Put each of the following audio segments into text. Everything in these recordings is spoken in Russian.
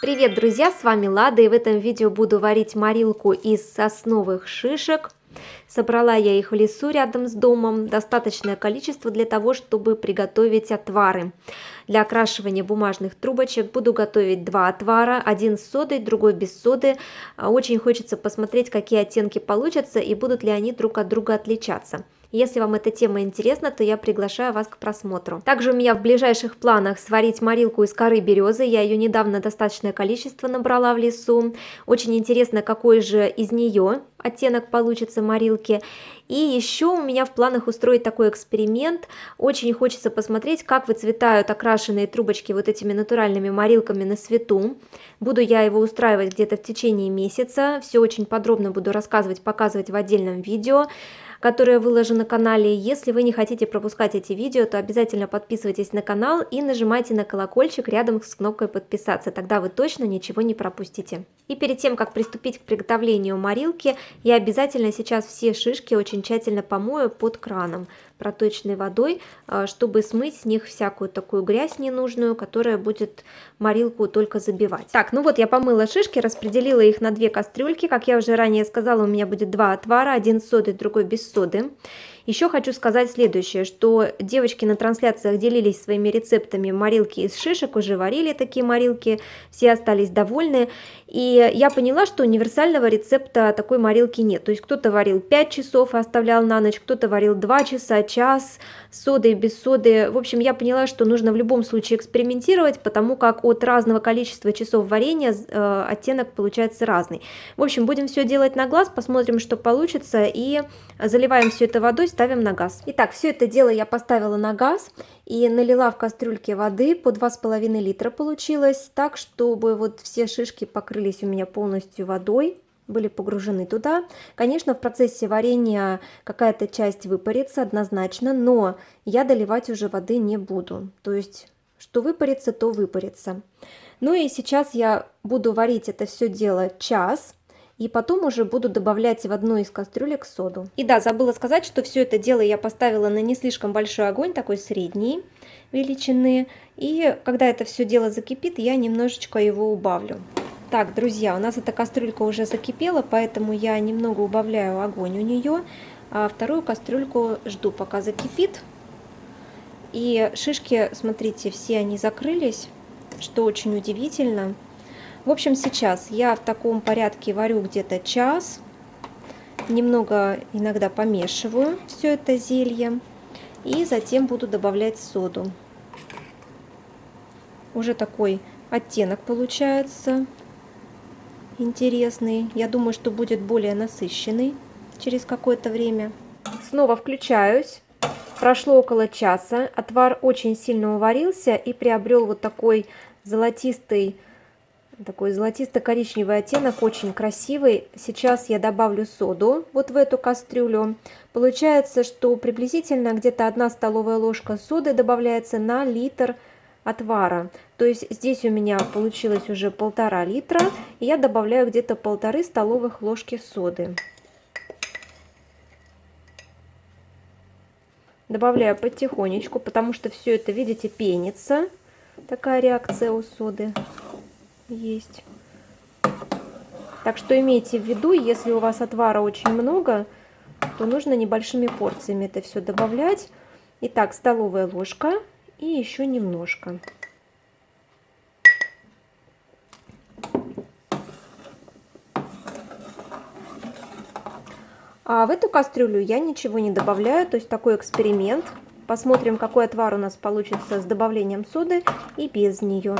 Привет, друзья, с вами Лада, и в этом видео буду варить морилку из сосновых шишек. Собрала я их в лесу рядом с домом, достаточное количество для того, чтобы приготовить отвары. Для окрашивания бумажных трубочек буду готовить два отвара, один с содой, другой без соды. Очень хочется посмотреть, какие оттенки получатся и будут ли они друг от друга отличаться. Если вам эта тема интересна, то я приглашаю вас к просмотру. Также у меня в ближайших планах сварить морилку из коры березы. Я ее недавно достаточное количество набрала в лесу. Очень интересно, какой же из нее оттенок получится морилки. И еще у меня в планах устроить такой эксперимент. Очень хочется посмотреть, как выцветают окрашенные трубочки вот этими натуральными морилками на свету. Буду я его устраивать где-то в течение месяца. Все очень подробно буду рассказывать, показывать в отдельном видео, которое выложу на канале. Если вы не хотите пропускать эти видео, то обязательно подписывайтесь на канал и нажимайте на колокольчик рядом с кнопкой подписаться, тогда вы точно ничего не пропустите. И перед тем, как приступить к приготовлению морилки, я обязательно сейчас все шишки очень тщательно помою под краном проточной водой, чтобы смыть с них всякую такую грязь ненужную, которая будет морилку только забивать. Так, ну вот я помыла шишки, распределила их на две кастрюльки. Как я уже ранее сказала, у меня будет два отвара, один с содой, другой без соды. Еще хочу сказать следующее, что девочки на трансляциях делились своими рецептами морилки из шишек, уже варили такие морилки, все остались довольны. И я поняла, что универсального рецепта такой морилки нет. То есть кто-то варил 5 часов и оставлял на ночь, кто-то варил 2 часа, час, с содой, без соды. В общем, я поняла, что нужно в любом случае экспериментировать, потому как от разного количества часов варенья оттенок получается разный. В общем, будем все делать на глаз, посмотрим, что получится, и заливаем все это водой, ставим на газ. Итак, все это дело я поставила на газ и налила в кастрюльке воды, по 2,5 литра получилось, так, чтобы вот все шишки покрылись у меня полностью водой, были погружены туда. Конечно, в процессе варенья какая-то часть выпарится однозначно, но я доливать уже воды не буду. То есть, что выпарится, то выпарится. Ну и сейчас я буду варить это все дело час. И потом уже буду добавлять в одну из кастрюлек соду. И да, забыла сказать, что все это дело я поставила на не слишком большой огонь, такой средней величины. И когда это все дело закипит, я немножечко его убавлю. Так, друзья, у нас эта кастрюлька уже закипела, поэтому я немного убавляю огонь у нее. А вторую кастрюльку жду, пока закипит. И шишки, смотрите, все они закрылись, что очень удивительно. В общем, сейчас я в таком порядке варю где-то час, немного иногда помешиваю все это зелье и затем буду добавлять соду. Уже такой оттенок получается интересный. Я думаю, что будет более насыщенный через какое-то время. Снова включаюсь. Прошло около часа. Отвар очень сильно уварился и приобрел вот такой золотисто-коричневый оттенок, очень красивый. Сейчас я добавлю соду вот в эту кастрюлю. Получается, что приблизительно где-то 1 столовая ложка соды добавляется на литр отвара. То есть здесь у меня получилось уже 1,5 литра, и я добавляю где-то 1,5 столовых ложки соды. Добавляю потихонечку, потому что все это, видите, пенится. Такая реакция у соды есть. Так что имейте в виду, если у вас отвара очень много, то нужно небольшими порциями это все добавлять. Итак, столовая ложка и еще немножко. А в эту кастрюлю я ничего не добавляю, то есть такой эксперимент. Посмотрим, какой отвар у нас получится с добавлением соды и без нее.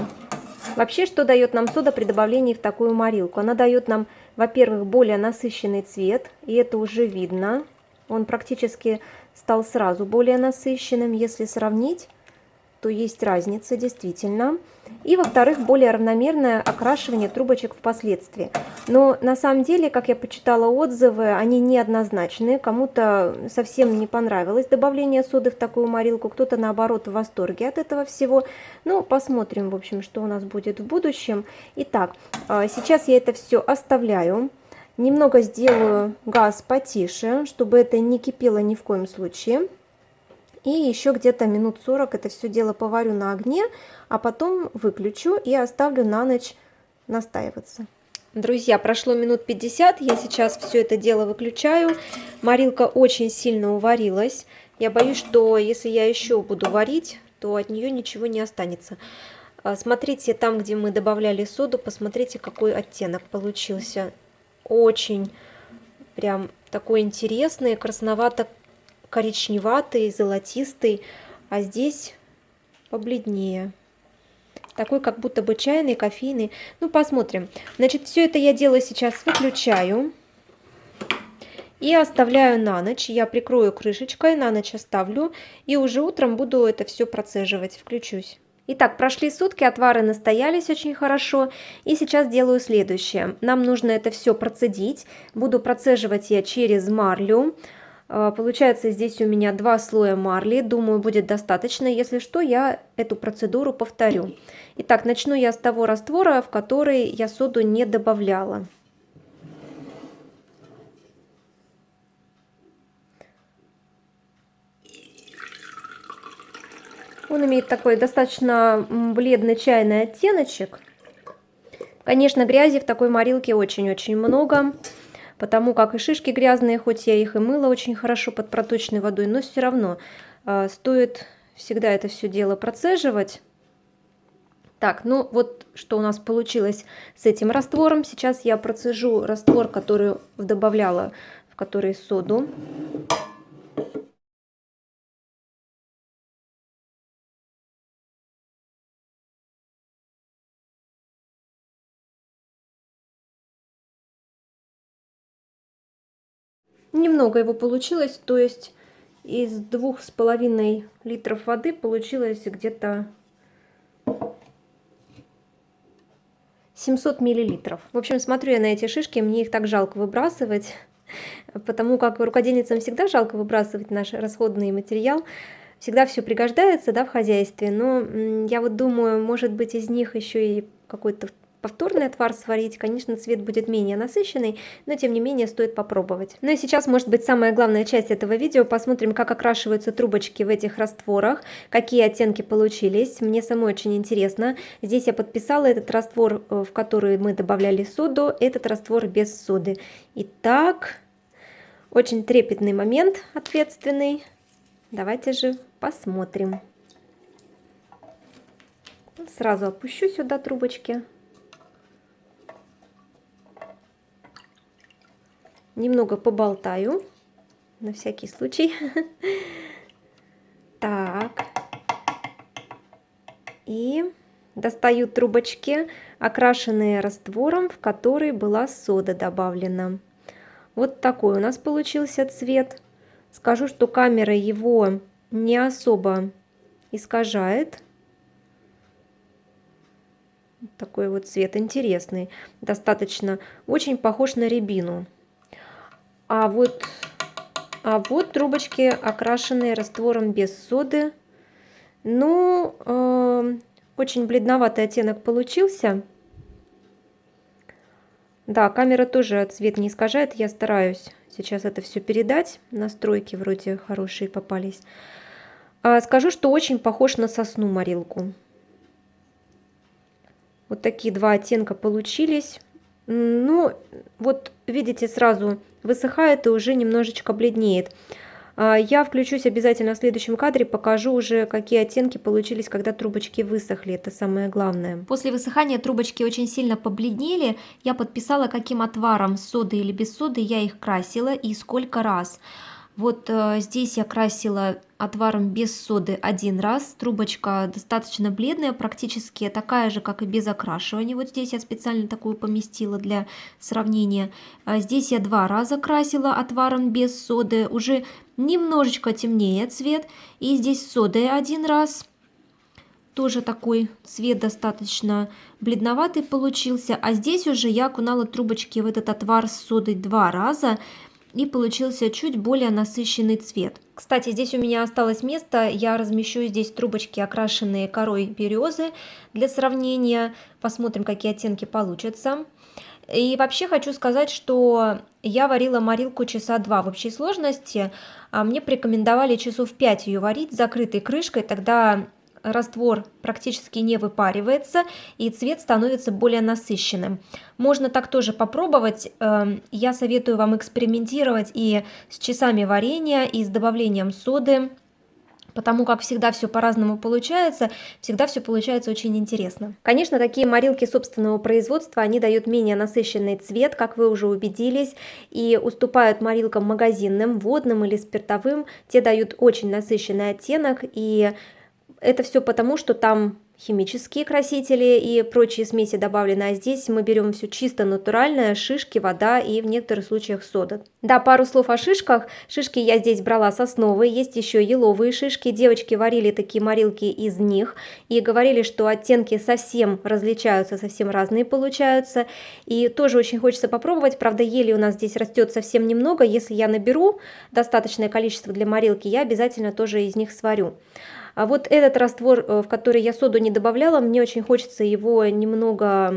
Вообще, что дает нам сода при добавлении в такую морилку? Она дает нам, во-первых, более насыщенный цвет, и это уже видно. Он практически стал сразу более насыщенным, если сравнить, то есть разница действительно. И, во-вторых, более равномерное окрашивание трубочек впоследствии. Но на самом деле, как я почитала отзывы, они неоднозначные. Кому-то совсем не понравилось добавление соды в такую морилку, кто-то наоборот в восторге от этого всего. Ну, посмотрим, в общем, что у нас будет в будущем. Итак, сейчас я это все оставляю. Немного сделаю газ потише, чтобы это не кипело ни в коем случае. И еще где-то минут 40 это все дело поварю на огне, а потом выключу и оставлю на ночь настаиваться. Друзья, прошло минут 50, я сейчас все это дело выключаю. Морилка очень сильно уварилась. Я боюсь, что если я еще буду варить, то от нее ничего не останется. Смотрите, там, где мы добавляли соду, посмотрите, какой оттенок получился. Очень прям такой интересный, красновато-коричневатый, золотистый, а здесь побледнее. Такой как будто бы чайный, кофейный. Ну, посмотрим. Значит, все это я делаю сейчас, выключаю и оставляю на ночь. Я прикрою крышечкой, на ночь оставлю, и уже утром буду это все процеживать. Включусь. Итак, прошли сутки, отвары настоялись очень хорошо, и сейчас делаю следующее. Нам нужно это все процедить. Буду процеживать я через марлю. Получается, здесь у меня 2 слоя марли, думаю, будет достаточно. Если что, я эту процедуру повторю. Итак, начну я с того раствора, в который я соду не добавляла. Он имеет такой достаточно бледный чайный оттеночек. Конечно, грязи в такой морилке очень-очень много, потому как и шишки грязные, хоть я их и мыла очень хорошо под проточной водой, но все равно стоит всегда это все дело процеживать. Так, ну вот что у нас получилось с этим раствором. Сейчас я процежу раствор, который добавляла, в который соду. Немного его получилось, то есть из 2,5 литров воды получилось где-то 700 миллилитров. В общем, смотрю я на эти шишки, мне их так жалко выбрасывать, потому как рукодельницам всегда жалко выбрасывать наш расходный материал. Всегда все пригождается, да, в хозяйстве, но я вот думаю, может быть, из них еще и какой-то повторный отвар сварить. Конечно, цвет будет менее насыщенный, но тем не менее стоит попробовать. Ну и сейчас, может быть, самая главная часть этого видео. Посмотрим, как окрашиваются трубочки в этих растворах, какие оттенки получились. Мне самой очень интересно. Здесь я подписала этот раствор, в который мы добавляли соду, этот раствор без соды. Итак, очень трепетный момент, ответственный. Давайте же посмотрим. Сразу опущу сюда трубочки. Немного поболтаю, на всякий случай. Так. И достаю трубочки, окрашенные раствором, в который была сода добавлена. Вот такой у нас получился цвет. Скажу, что камера его не особо искажает. Такой вот цвет интересный, достаточно, очень похож на рябину. А вот трубочки, окрашенные раствором без соды. Ну, очень бледноватый оттенок получился. Да, камера тоже цвет не искажает. Я стараюсь сейчас это все передать. Настройки вроде хорошие попались. Скажу, что очень похож на сосну морилку. Вот такие 2 оттенка получились. Ну, вот видите, сразу высыхает и уже немножечко бледнеет. Я включусь обязательно в следующем кадре, покажу уже, какие оттенки получились, когда трубочки высохли. Это самое главное. После высыхания трубочки очень сильно побледнели. Я подписала, каким отваром, с содой или без соды, я их красила и сколько раз. Вот здесь я красила отваром без соды 1 раз. Трубочка достаточно бледная, практически такая же, как и без окрашивания. Вот здесь я специально такую поместила для сравнения. Здесь я 2 раза красила отваром без соды. Уже немножечко темнее цвет. И здесь содой 1 раз. Тоже такой цвет достаточно бледноватый получился. А здесь уже я окунала трубочки в этот отвар с содой 2 раза. И получился чуть более насыщенный цвет. Кстати, здесь у меня осталось место, я размещу здесь трубочки, окрашенные корой березы для сравнения. Посмотрим, какие оттенки получатся. И вообще хочу сказать, что я варила морилку часа 2 в общей сложности. Мне порекомендовали часов 5 ее варить с закрытой крышкой, тогда раствор практически не выпаривается и цвет становится более насыщенным. Можно так тоже попробовать. Я советую вам экспериментировать и с часами варенья, и с добавлением соды, потому как всегда все по-разному получается, всегда все получается очень интересно. Конечно, такие морилки собственного производства, они дают менее насыщенный цвет, как вы уже убедились, и уступают морилкам магазинным, водным или спиртовым. Те дают очень насыщенный оттенок, и это все потому, что там химические красители и прочие смеси добавлены, а здесь мы берем все чисто натуральное, шишки, вода и в некоторых случаях сода. Да, пару слов о шишках. Шишки я здесь брала сосновые, есть еще еловые шишки. Девочки варили такие морилки из них и говорили, что оттенки совсем различаются, совсем разные получаются. И тоже очень хочется попробовать, правда, ели у нас здесь растет совсем немного. Если я наберу достаточное количество для морилки, я обязательно тоже из них сварю. А вот этот раствор, в который я соду не добавляла, мне очень хочется его немного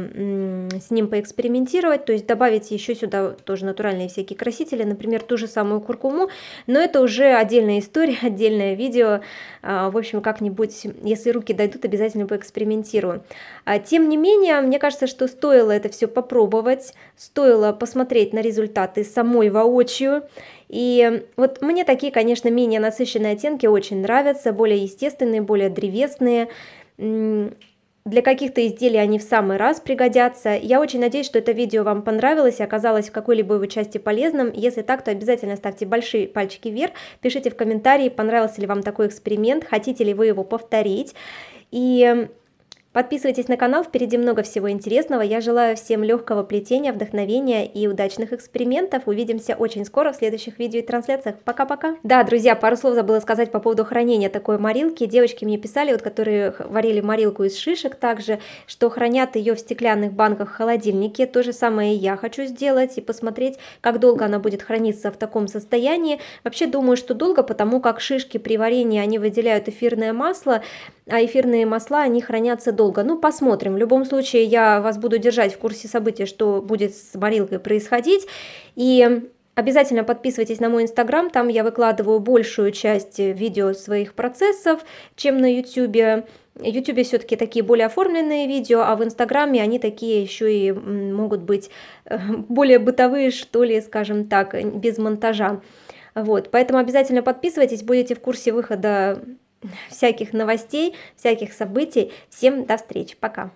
с ним поэкспериментировать, то есть добавить еще сюда тоже натуральные всякие красители, например, ту же самую куркуму, но это уже отдельная история, отдельное видео. В общем, как-нибудь, если руки дойдут, обязательно поэкспериментирую. Тем не менее, мне кажется, что стоило это все попробовать, стоило посмотреть на результаты самой воочию. И вот мне такие, конечно, менее насыщенные оттенки очень нравятся, более естественные, более древесные. Для каких-то изделий они в самый раз пригодятся. Я очень надеюсь, что это видео вам понравилось и оказалось в какой-либо его части полезным. Если так, то обязательно ставьте большие пальчики вверх, пишите в комментарии, понравился ли вам такой эксперимент, хотите ли вы его повторить. И подписывайтесь на канал, впереди много всего интересного. Я желаю всем легкого плетения, вдохновения и удачных экспериментов. Увидимся очень скоро в следующих видео и трансляциях. Пока-пока! Да, друзья, пару слов забыла сказать по поводу хранения такой морилки. Девочки мне писали, вот, которые варили морилку из шишек также, что хранят ее в стеклянных банках в холодильнике. То же самое и я хочу сделать и посмотреть, как долго она будет храниться в таком состоянии. Вообще думаю, что долго, потому как шишки при варенье, они выделяют эфирное масло, а эфирные масла, они хранятся долго. Ну, посмотрим. В любом случае, я вас буду держать в курсе событий, что будет с морилкой происходить. И обязательно подписывайтесь на мой инстаграм, там я выкладываю большую часть видео своих процессов, чем на ютубе. В ютубе все-таки такие более оформленные видео, а в инстаграме они такие еще и могут быть более бытовые, что ли, скажем так, без монтажа. Вот, поэтому обязательно подписывайтесь, будете в курсе выхода всяких новостей, всяких событий. Всем до встречи, пока!